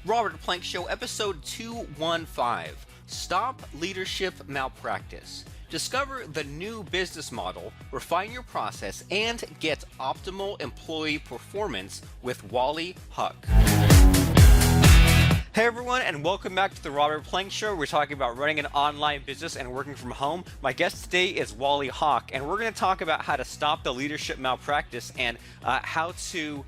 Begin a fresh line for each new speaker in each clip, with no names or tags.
Robert Plank Show, episode 215, Stop Leadership Malpractice. Discover the new business model, refine your process, and get optimal employee performance with Wally Hauck. Hey everyone, and welcome back to the Robert Plank Show. We're talking about running an online business and working from home. My guest today is Wally Hauck, and we're going to talk about how to stop the leadership malpractice and how to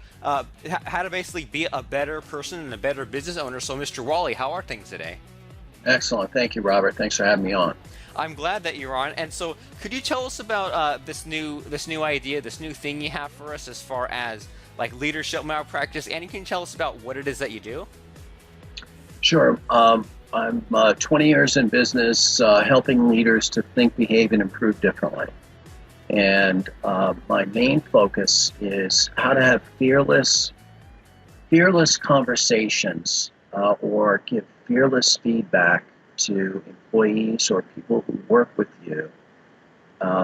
basically be a better person and a better business owner. So, Mr. Wally, how are things today?
Excellent. Thank you, Robert. Thanks for having me on.
I'm glad that you're on. And so, could you tell us about this new idea, this new thing you have for us as far as like leadership malpractice, and you can tell us about what it is that you do?
Sure. I'm 20 years in business, helping leaders to think, behave, and improve differently. And my main focus is how to have fearless conversations or give fearless feedback to employees or people who work with you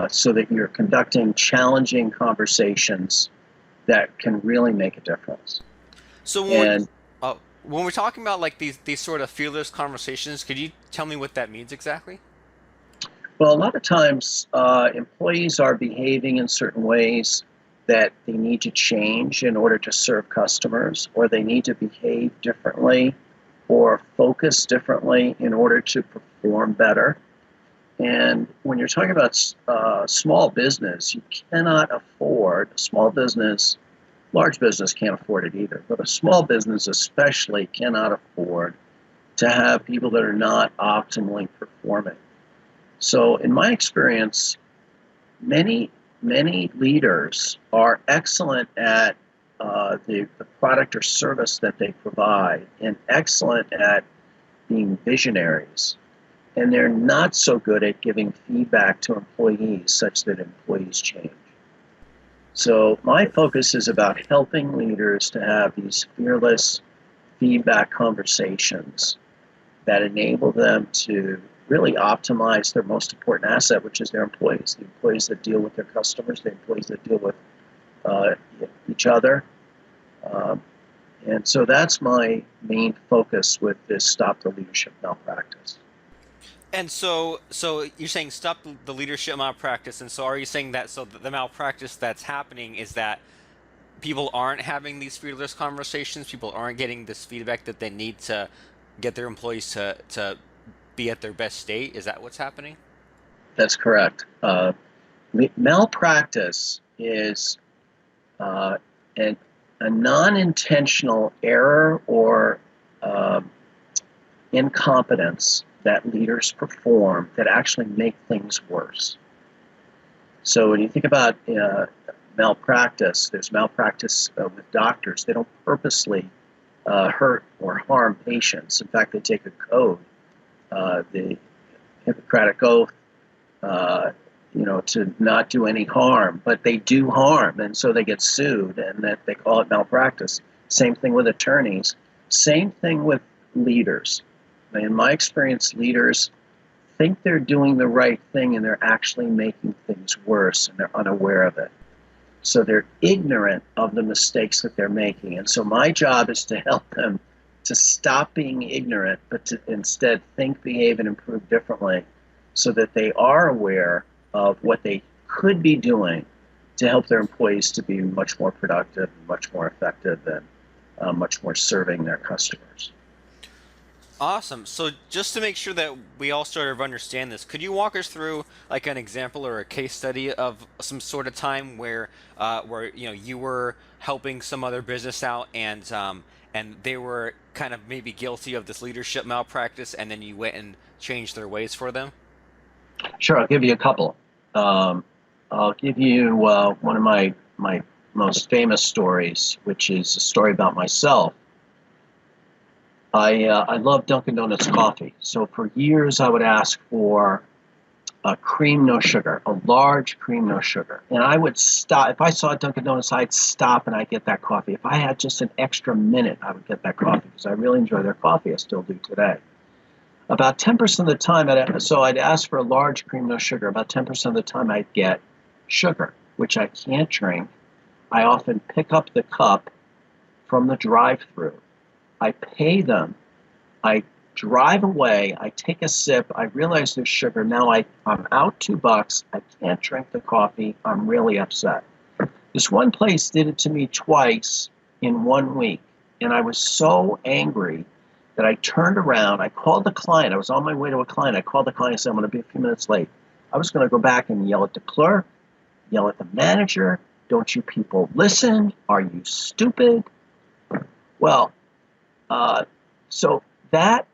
so that you're conducting challenging conversations that can really make a difference.
So when we're talking about like these sort of fearless conversations, could you tell me what that means exactly?
Well, a lot of times employees are behaving in certain ways that they need to change in order to serve customers, or they need to behave differently or focus differently in order to perform better. And when you're talking about small business, you cannot afford large business can't afford it either, but a small business especially cannot afford to have people that are not optimally performing. So in my experience, many leaders are excellent at the product or service that they provide and excellent at being visionaries. And they're not so good at giving feedback to employees such that employees change. So my focus is about helping leaders to have these fearless feedback conversations that enable them to really optimize their most important asset, which is their employees, the employees that deal with their customers, the employees that deal with each other. And so that's my main focus with this Stop the Leadership Malpractice.
And so you're saying stop the leadership malpractice, and so are you saying that the malpractice that's happening is that people aren't having these fearless conversations, people aren't getting this feedback that they need to get their employees to be at their best state? Is that what's happening?
That's correct. Malpractice is a non-intentional error or incompetence that leaders perform that actually make things worse. So when you think about malpractice, there's malpractice with doctors. They don't purposely hurt or harm patients. In fact, they take a code, the Hippocratic Oath, to not do any harm, but they do harm, and so they get sued, and that they call it malpractice. Same thing with attorneys. Same thing with leaders. In my experience, leaders think they're doing the right thing and they're actually making things worse, and they're unaware of it. So they're ignorant of the mistakes that they're making. And so my job is to help them to stop being ignorant, but to instead think, behave, and improve differently so that they are aware of what they could be doing to help their employees to be much more productive, much more effective, and much more serving their customers.
Awesome. So just to make sure that we all sort of understand this, could you walk us through like an example or a case study of some sort of time where you were helping some other business out and they were kind of maybe guilty of this leadership malpractice, and then you went and changed their ways for them?
Sure, I'll give you a couple. I'll give you one of my most famous stories, which is a story about myself. I love Dunkin' Donuts coffee. So for years I would ask for a cream, no sugar, a large cream, no sugar. And I would stop. If I saw Dunkin' Donuts, I'd stop and I'd get that coffee. If I had just an extra minute, I would get that coffee because I really enjoy their coffee. I still do today. About 10% of the time, I'd ask for a large cream, no sugar. About 10% of the time I'd get sugar, which I can't drink. I often pick up the cup from the drive-thru. I pay them, I drive away, I take a sip, I realize there's sugar. Now I'm out $2. I can't drink the coffee. I'm really upset. This one place did it to me twice in 1 week, and I was so angry that I turned around. I called the client. I was on my way to a client. I called the client and said, I'm going to be a few minutes late. I was going to go back and yell at the clerk, yell at the manager. Don't you people listen? Are you stupid? Well, so that,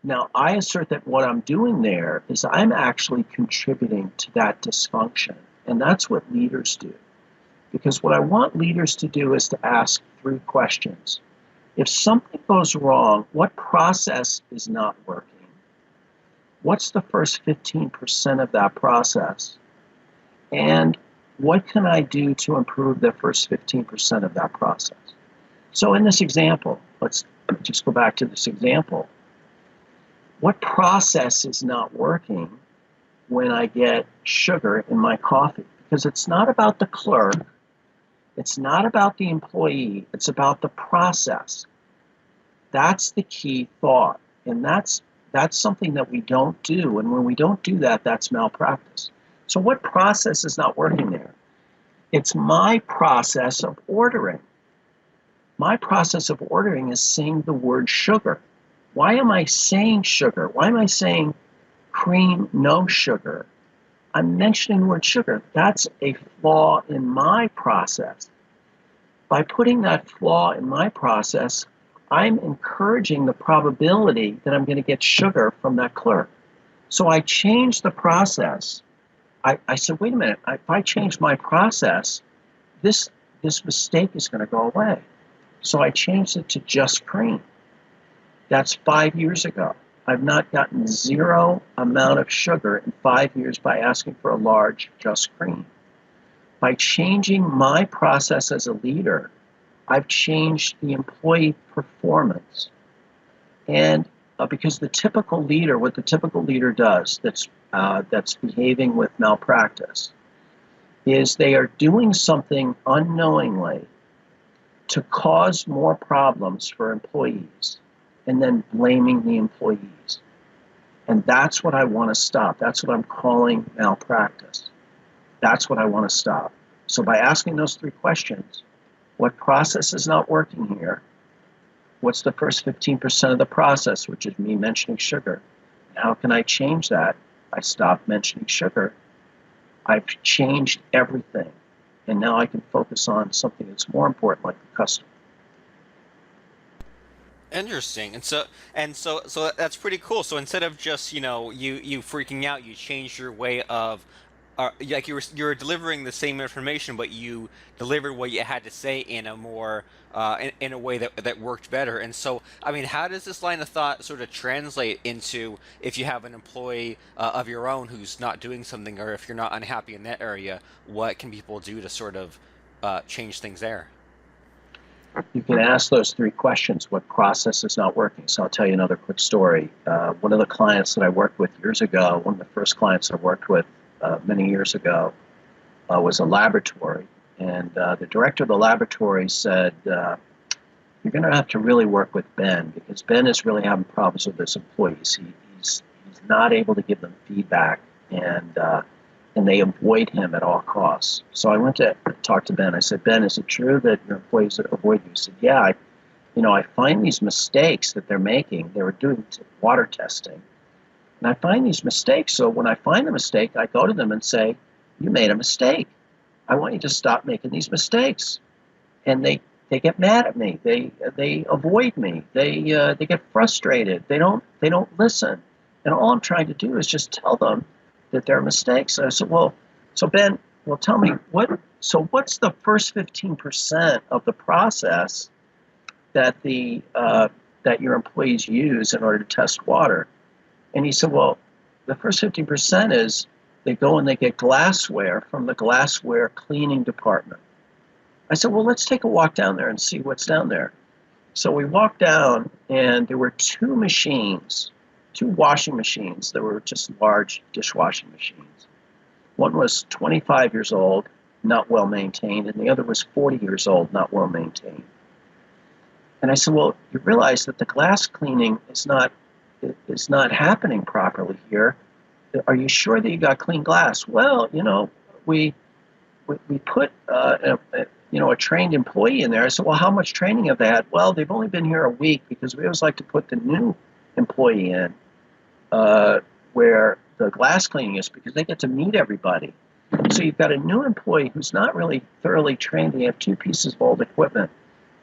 now I assert that what I'm doing there is I'm actually contributing to that dysfunction. And that's what leaders do. Because what I want leaders to do is to ask 3 questions. If something goes wrong, what process is not working? What's the first 15% of that process? And what can I do to improve the first 15% of that process? So in this example, let's just go back to this example. What process is not working when I get sugar in my coffee? Because it's not about the clerk. It's not about the employee. It's about the process. That's the key thought. And that's something that we don't do. And when we don't do that, that's malpractice. So what process is not working there? It's my process of ordering. My process of ordering is saying the word sugar. Why am I saying sugar? Why am I saying cream, no sugar? I'm mentioning the word sugar. That's a flaw in my process. By putting that flaw in my process, I'm encouraging the probability that I'm going to get sugar from that clerk. So I changed the process. I said, wait a minute, if I change my process, this mistake is going to go away. So I changed it to just cream. That's 5 years ago. I've not gotten zero amount of sugar in 5 years by asking for a large just cream. By changing my process as a leader, I've changed the employee performance. And because the typical leader, what the typical leader does that's behaving with malpractice is they are doing something unknowingly to cause more problems for employees and then blaming the employees. And that's what I want to stop. That's what I'm calling malpractice. That's what I want to stop. So by asking those 3 questions, what process is not working here? What's the first 15% of the process, which is me mentioning sugar? How can I change that? I stopped mentioning sugar. I've changed everything. And now I can focus on something that's more important, like the customer.
Interesting. And so that's pretty cool. So instead of just, you freaking out, you changed your way of like you were delivering the same information, but you delivered what you had to say in a more in a way that worked better. And so, I mean, how does this line of thought sort of translate into if you have an employee of your own who's not doing something, or if you're not unhappy in that area, what can people do to sort of change things there?
You can ask those 3 questions. What process is not working? So I'll tell you another quick story. One of the clients that I worked with years ago, one of the first clients I worked with many years ago, was a laboratory. And the director of the laboratory said, you're going to have to really work with Ben, because Ben is really having problems with his employees. He's not able to give them feedback, and they avoid him at all costs. So I went to talk to Ben. I said, Ben, is it true that your employees avoid you? He said, yeah, I find these mistakes that they're making. They were doing water testing. And I find these mistakes. So when I find a mistake, I go to them and say, you made a mistake. I want you to stop making these mistakes. And they get mad at me. They avoid me. They get frustrated. They don't listen. And all I'm trying to do is just tell them that they're mistakes. So I said, so Ben, tell me what's the first 15% of the process that that your employees use in order to test water? And he said, well, the first 15% is they go and they get glassware from the glassware cleaning department. I said, well, let's take a walk down there and see what's down there. So we walked down, and there were 2 machines, 2 washing machines that were just large dishwashing machines. One was 25 years old, not well maintained, and the other was 40 years old, not well maintained. And I said, well, you realize that the glass cleaning is not happening properly here. Are you sure that you got clean glass? Well, we we put a trained employee in there. I said, well, how much training have they had? Well, they've only been here a week because we always like to put the new employee in where the glass cleaning is because they get to meet everybody. So you've got a new employee who's not really thoroughly trained. They have two pieces of old equipment.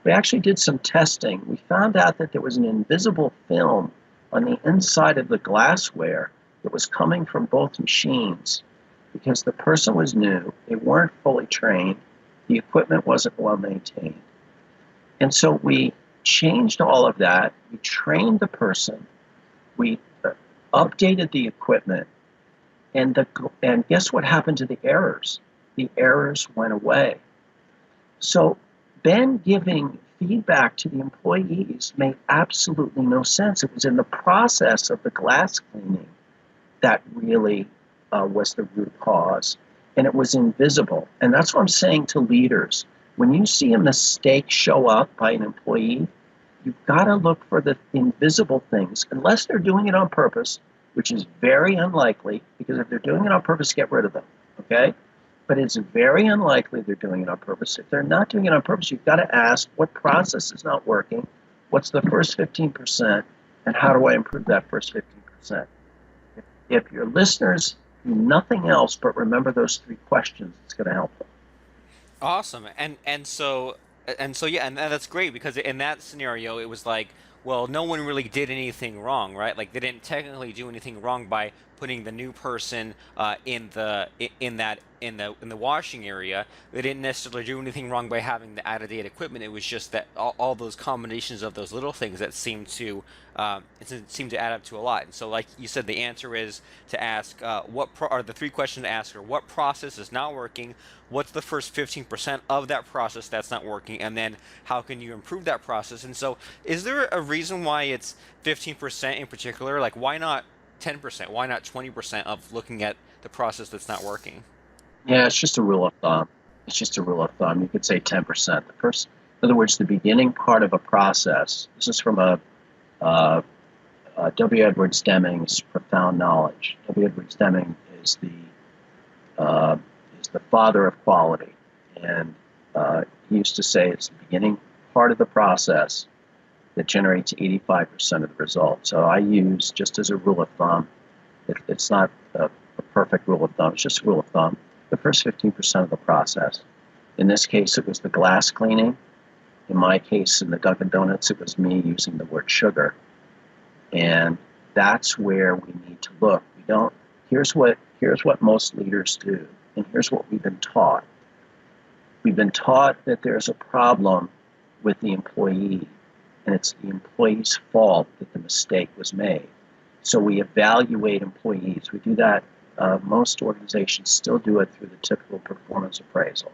We actually did some testing. We found out that there was an invisible film on the inside of the glassware that was coming from both machines because the person was new, they weren't fully trained, the equipment wasn't well maintained. And so we changed all of that. We trained the person. We updated the equipment. And guess what happened to the errors? The errors went away. So Ben giving feedback to the employees made absolutely no sense. It was in the process of the glass cleaning that really was the root cause, and it was invisible. And that's what I'm saying to leaders. When you see a mistake show up by an employee, you've got to look for the invisible things, unless they're doing it on purpose, which is very unlikely, because if they're doing it on purpose, get rid of them, okay? But it's very unlikely they're doing it on purpose. If they're not doing it on purpose, you've got to ask what process is not working, what's the first 15%, and how do I improve that first 15%? If your listeners do nothing else but remember those three questions, it's going to help them.
Awesome. And so yeah, and that's great because in that scenario it was like, well, no one really did anything wrong, right? Like they didn't technically do anything wrong by putting the new person in the washing area. They didn't necessarily do anything wrong by having the out-of-date equipment. It was just that all those combinations of those little things that seem to add up to a lot. And so, like you said, the answer is to ask are the three questions to ask are: what process is not working? What's the first 15% of that process that's not working? And then how can you improve that process? And so, is there a reason why it's 15% in particular? Like, why not 10%? Why not 20% of looking at the process that's not working?
Yeah, it's just a rule of thumb. It's just a rule of thumb. You could say 10%. In other words, the beginning part of a process. This is from W. Edwards Deming's Profound Knowledge. W. Edwards Deming is the father of quality, and he used to say it's the beginning part of the process that generates 85% of the result. So I use, just as a rule of thumb, it's not a perfect rule of thumb, it's just a rule of thumb, the first 15% of the process. In this case, it was the glass cleaning. In my case, in the Dunkin' Donuts, it was me using the word sugar. And that's where we need to look. Here's what most leaders do, and here's what we've been taught. We've been taught that there's a problem with the employee, and it's the employee's fault that the mistake was made. So we evaluate employees. We do that. Most organizations still do it through the typical performance appraisal.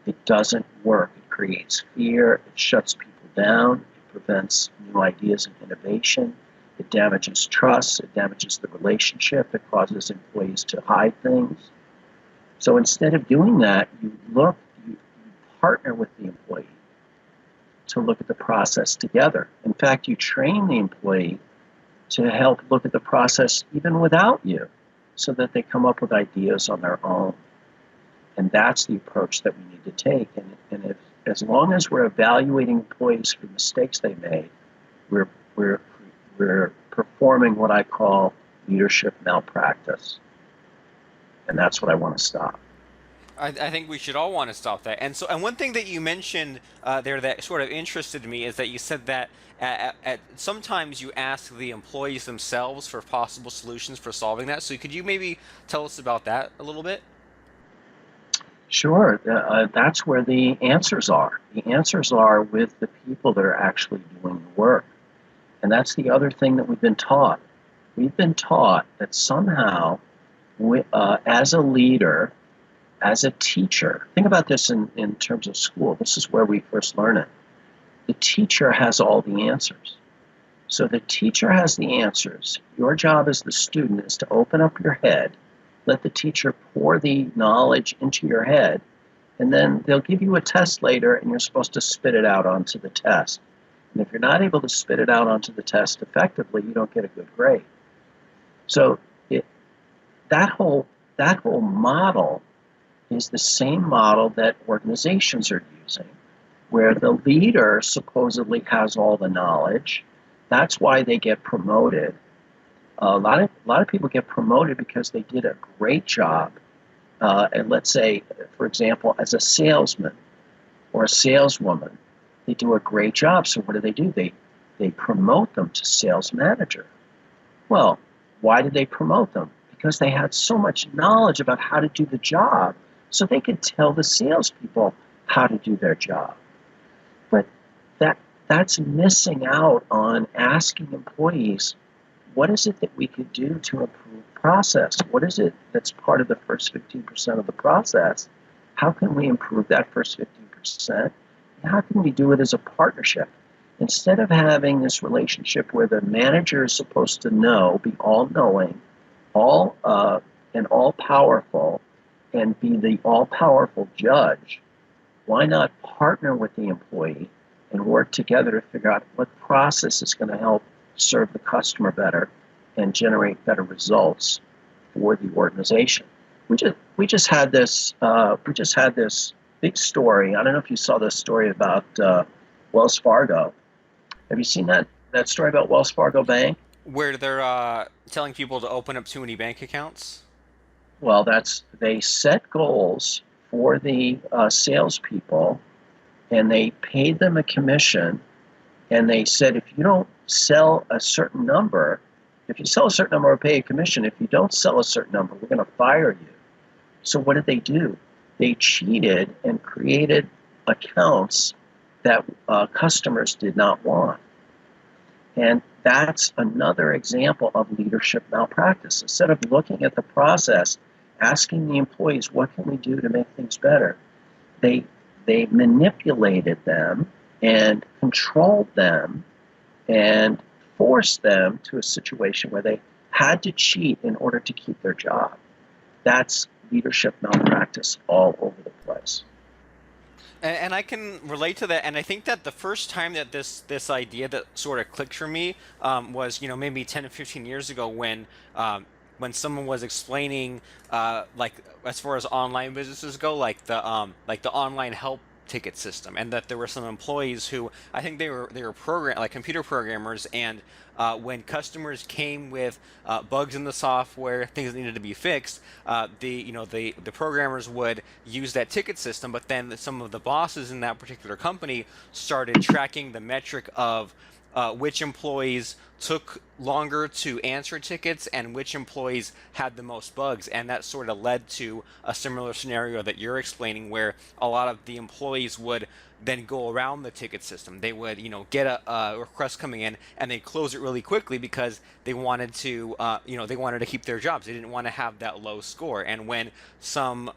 It doesn't work. It creates fear. It shuts people down. It prevents new ideas and innovation. It damages trust. It damages the relationship. It causes employees to hide things. So instead of doing that, you partner with the employee to look at the process together. In fact, you train the employee to help look at the process even without you, so that they come up with ideas on their own. And that's the approach that we need to take. And as long as we're evaluating employees for mistakes they made, we're performing what I call leadership malpractice. And that's what I want to stop.
I think we should all want to stop that. And one thing that you mentioned there that sort of interested me is that you said that sometimes you ask the employees themselves for possible solutions for solving that. So could you maybe tell us about that a little bit?
Sure, that's where the answers are. The answers are with the people that are actually doing the work. And that's the other thing that we've been taught. We've been taught that somehow, as a leader, as a teacher, think about this in terms of school. This is where we first learn it. The teacher has all the answers. So the teacher has the answers. Your job as the student is to open up your head, let the teacher pour the knowledge into your head, and then they'll give you a test later and you're supposed to spit it out onto the test. And if you're not able to spit it out onto the test effectively, you don't get a good grade. So it, that whole model is the same model that organizations are using, where the leader supposedly has all the knowledge. That's why they get promoted. A lot of people get promoted because they did a great job. And let's say, for example, as a salesman or a saleswoman, they do a great job. So what do? They promote them to sales manager. Well, why did they promote them? Because they had so much knowledge about how to do the job, so they could tell the salespeople how to do their job. But that's missing out on asking employees, what is it that we could do to improve process? What is it that's part of the first 15% of the process? How can we improve that first 15%? How can we do it as a partnership? Instead of having this relationship where the manager is supposed to know, be all-knowing, and all-powerful, and be the all-powerful judge, why not partner with the employee and work together to figure out what process is going to help serve the customer better and generate better results for the organization? We just had this big story. I don't know if you saw this story about Wells Fargo. Have you seen that story about Wells Fargo Bank?
Where they're telling people to open up too many bank accounts.
Well, they set goals for the salespeople, and they paid them a commission, and they said, if you don't sell a certain number, if you sell a certain number, we'll pay a commission. If you don't sell a certain number, we're going to fire you. So what did they do? They cheated and created accounts that customers did not want. And that's another example of leadership malpractice. Instead of looking at the process, asking the employees, what can we do to make things better? They manipulated them and controlled them and forced them to a situation where they had to cheat in order to keep their job. That's leadership malpractice all over the place.
And I can relate to that, and I think that the first time that this idea that sort of clicked for me was, maybe 10 to 15 years ago when someone was explaining like, as far as online businesses go, like the online help ticket system, and that there were some employees who, I think they were like computer programmers, and when customers came with bugs in the software, things that needed to be fixed, the programmers would use that ticket system, but then some of the bosses in that particular company started tracking the metric of which employees took longer to answer tickets and which employees had the most bugs, and that sort of led to a similar scenario that you're explaining, where a lot of the employees would then go around the ticket system. They would, get a request coming in, and they close it really quickly because they wanted to, they wanted to keep their jobs. They didn't want to have that low score. And when some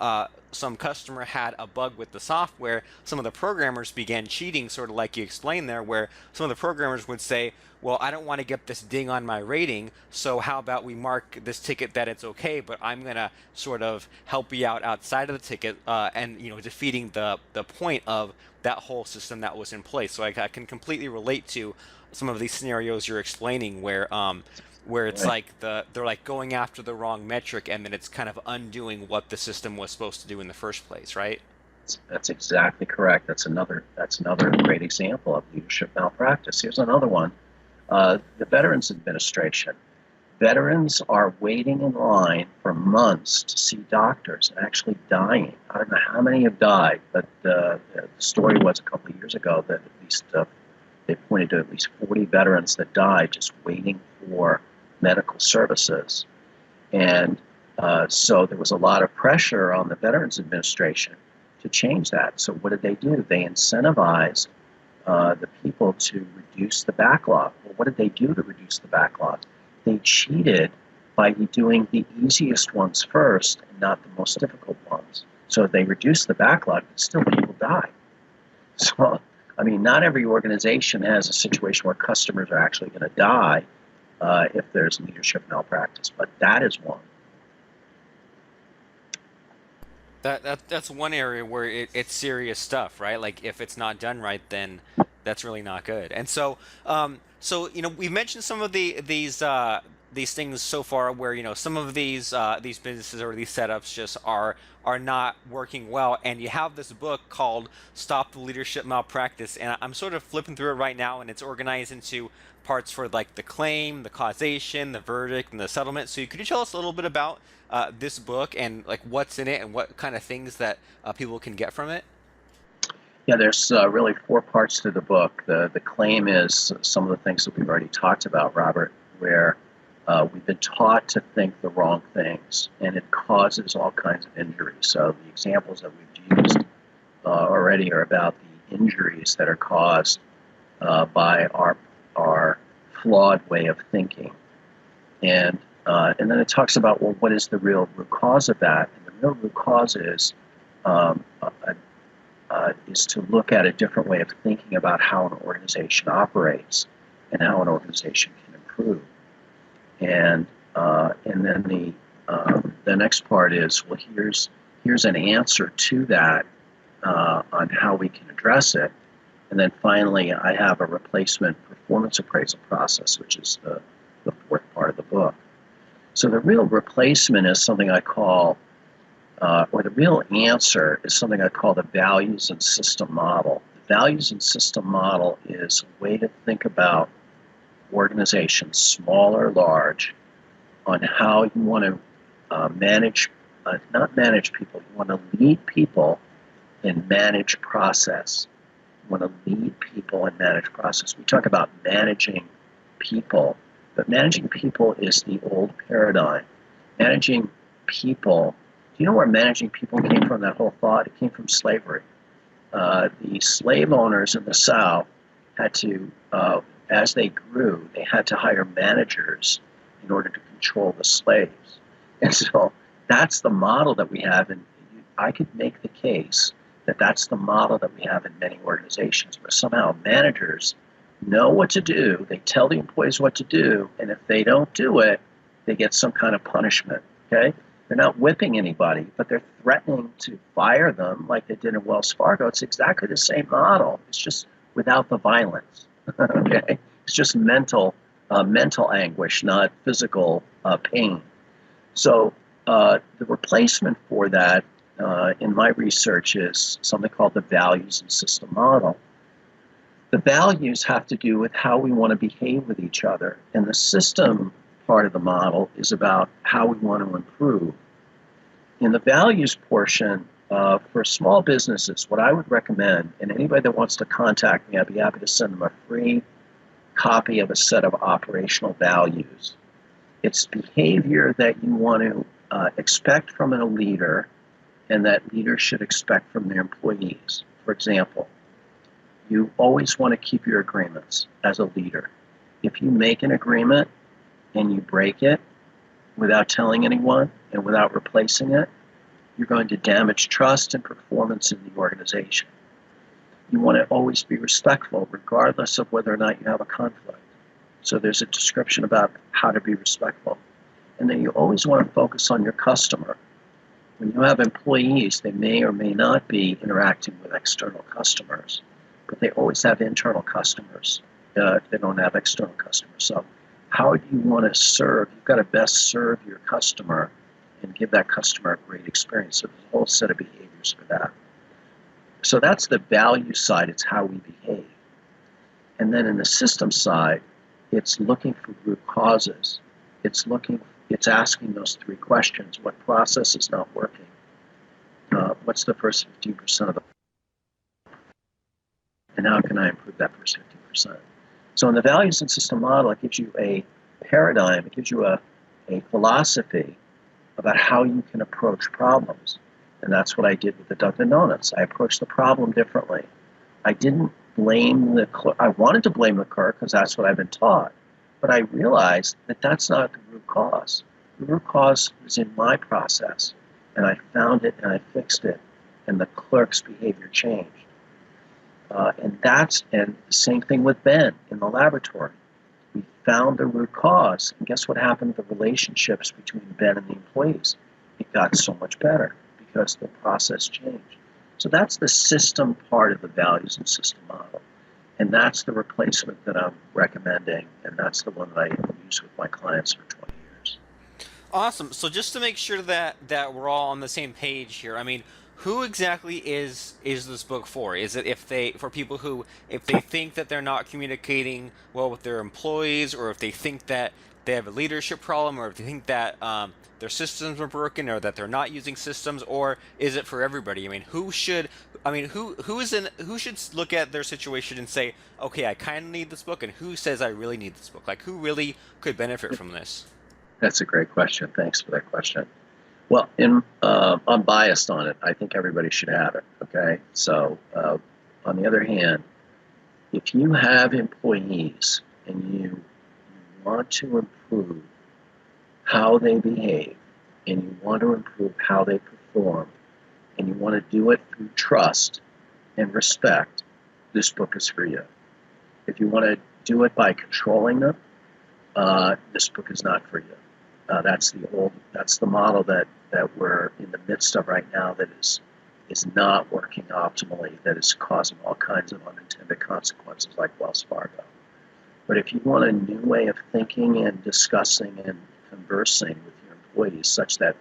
customer had a bug with the software, some of the programmers began cheating, sort of like you explained there, where some of the programmers would say, well, I don't want to get this ding on my rating, so how about we mark this ticket that it's okay, but I'm going to sort of help you out outside of the ticket, and defeating the point of that whole system that was in place. So I can completely relate to some of these scenarios you're explaining, where it's
Right.
like they're like going after the wrong metric, and then it's kind of undoing what the system was supposed to do in the first place, right?
That's exactly correct. That's another great example of leadership malpractice. Here's another one. The Veterans Administration. Veterans are waiting in line for months to see doctors and actually dying. I don't know how many have died, but the story was a couple of years ago that at least they pointed to at least 40 veterans that died just waiting for medical services. And so there was a lot of pressure on the Veterans Administration to change that. So what did they do? They incentivized the people to reduce the backlog. Well, what did they do to reduce the backlog? They cheated by doing the easiest ones first and not the most difficult ones. So they reduced the backlog, but still people die. So, I mean, not every organization has a situation where customers are actually going to die if there's leadership malpractice, but that is one.
That's one area where it's serious stuff, right? Like if it's not done right, then that's really not good. And so, so we've mentioned some of these things so far, where some of these businesses or these setups just are not working well. And you have this book called "Stop the Leadership Malpractice," and I'm sort of flipping through it right now, and it's organized into parts for like the claim, the causation, the verdict, and the settlement. So could you tell us a little bit about this book and like what's in it and what kind of things that people can get from it?
Yeah, there's really four parts to the book. The claim is some of the things that we've already talked about, Robert, where we've been taught to think the wrong things, and it causes all kinds of injuries. So the examples that we've used already are about the injuries that are caused by our flawed way of thinking, and then it talks about, well, what is the real root cause of that? And the real root cause um, is to look at a different way of thinking about how an organization operates and how an organization can improve. And then the next part is, well, here's an answer to that on how we can address it. And then finally, I have a replacement performance appraisal process, which is the fourth part of the book. So the real replacement is something I call or the real answer is something I call the values and system model. The values and system model is a way to think about organizations, small or large, on how you want to not manage people, you want to lead people and manage process. You want to lead people and manage process. We talk about managing people, but managing people is the old paradigm. Managing people, do you know where managing people came from, that whole thought? It came from slavery. The slave owners in the South had to, as they grew, they had to hire managers in order to control the slaves. And so that's the model that we have. And I could make the case that that's the model that we have in many organizations, where somehow managers know what to do, they tell the employees what to do, and if they don't do it, they get some kind of punishment, okay? They're not whipping anybody, but they're threatening to fire them like they did in Wells Fargo. It's exactly the same model. It's just without the violence, okay? It's just mental anguish, not physical pain. So the replacement for that in my research is something called the values and system model. The values have to do with how we want to behave with each other, and the system part of the model is about how we want to improve. In the values portion, for small businesses, what I would recommend, and anybody that wants to contact me, I'd be happy to send them a free copy of a set of operational values. It's behavior that you want to expect from a leader and that leaders should expect from their employees. For example, you always want to keep your agreements as a leader. If you make an agreement and you break it without telling anyone and without replacing it, you're going to damage trust and performance in the organization. You want to always be respectful, regardless of whether or not you have a conflict. So there's a description about how to be respectful. And then you always want to focus on your customer. When you have employees, they may or may not be interacting with external customers, but they always have internal customers. They don't have external customers. So how do you want to serve? You've got to best serve your customer and give that customer a great experience. So there's a whole set of behaviors for that. So that's the value side. It's how we behave. And then in the system side, it's looking for root causes. It's asking those three questions. What process is not working? What's the first 15% of the, and how can I improve that first 15%? So in the values and system model, it gives you a paradigm, it gives you a philosophy about how you can approach problems. And that's what I did with the Dunkin' Donuts. I approached the problem differently. I didn't blame the clerk. I wanted to blame the clerk because that's what I've been taught. But I realized that that's not the root cause. The root cause was in my process. And I found it and I fixed it. And the clerk's behavior changed. And the same thing with Ben in the laboratory. We found the root cause. And guess what happened to the relationships between Ben and the employees? It got so much better because the process changed. So that's the system part of the values and system model. And that's the replacement that I'm recommending, and that's the one that I use with my clients for 20 years.
Awesome. So just to make sure that we're all on the same page here, I mean, who exactly is this book for? Is it if they for people who if they think that they're not communicating well with their employees, or if they think that they have a leadership problem, or if they think that their systems are broken, or that they're not using systems, or is it for everybody? I mean, who should look at their situation and say, okay, I kind of need this book, and who says I really need this book? Like, who really could benefit from this?
That's a great question. Thanks for that question. Well, I'm biased on it. I think everybody should have it. Okay. So, on the other hand, if you have employees and you want to improve how they behave, and you want to improve how they perform, and you want to do it through trust and respect, this book is for you. If you want to do it by controlling them, this book is not for you. That's the model that we're in the midst of right now that is not working optimally, that is causing all kinds of unintended consequences like Wells Fargo. But if you want a new way of thinking and discussing and conversing with your employees such that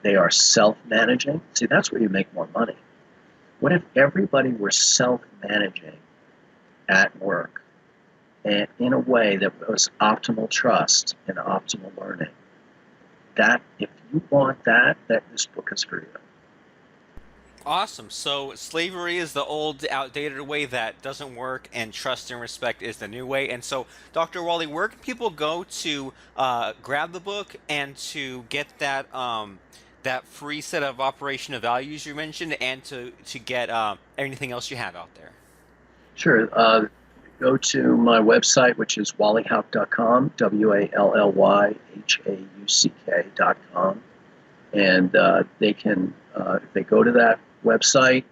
they are self-managing, see, that's where you make more money. What if everybody were self-managing at work and in a way that was optimal trust and optimal learning? That, if you want that this book is for you.
Awesome. So slavery is the old, outdated way that doesn't work, and trust and respect is the new way. And so, Dr. Wally, where can people go to grab the book and to get that free set of operational values you mentioned, and to get anything else you have out there?
Sure. Go to my website, which is wallyhauck.com, WALLYHAUCK.com, and they can, if they go to that website,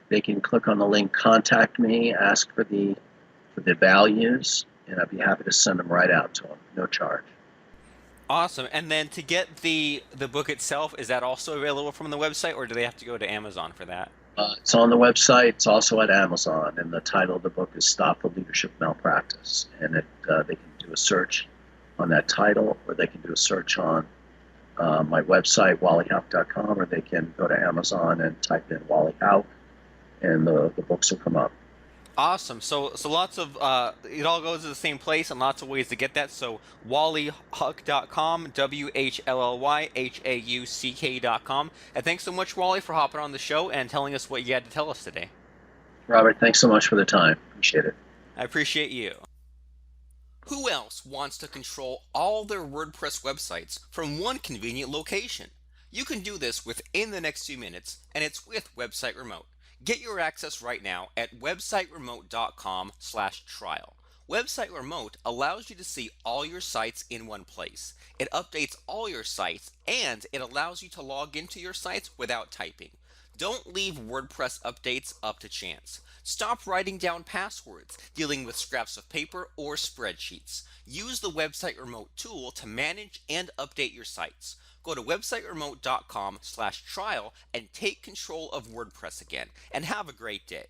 they can click on the link "Contact Me," ask for the values, and I'd be happy to send them right out to them, no charge.
Awesome. And then to get the book itself, is that also available from the website, or do they have to go to Amazon for that?
It's on the website. It's also at Amazon, and the title of the book is "Stop the Leadership Malpractice." And they can do a search on that title, or they can do a search on my website, wallyhauck.com, or they can go to Amazon and type in Wally Hauck, and the books will come up.
Awesome. So lots of it all goes to the same place, and lots of ways to get that. So wallyhauck.com, WALLYHAUCK.com. And thanks so much, Wally, for hopping on the show and telling us what you had to tell us today.
Robert, thanks so much for the time. Appreciate it.
I appreciate you. Who else wants to control all their WordPress websites from one convenient location? You can do this within the next few minutes, and it's with Website Remote. Get your access right now at websiteremote.com/trial. Website Remote allows you to see all your sites in one place. It updates all your sites, and it allows you to log into your sites without typing. Don't leave WordPress updates up to chance. Stop writing down passwords, dealing with scraps of paper or spreadsheets. Use the Website Remote tool to manage and update your sites. Go to websiteremote.com/trial and take control of WordPress again. And have a great day.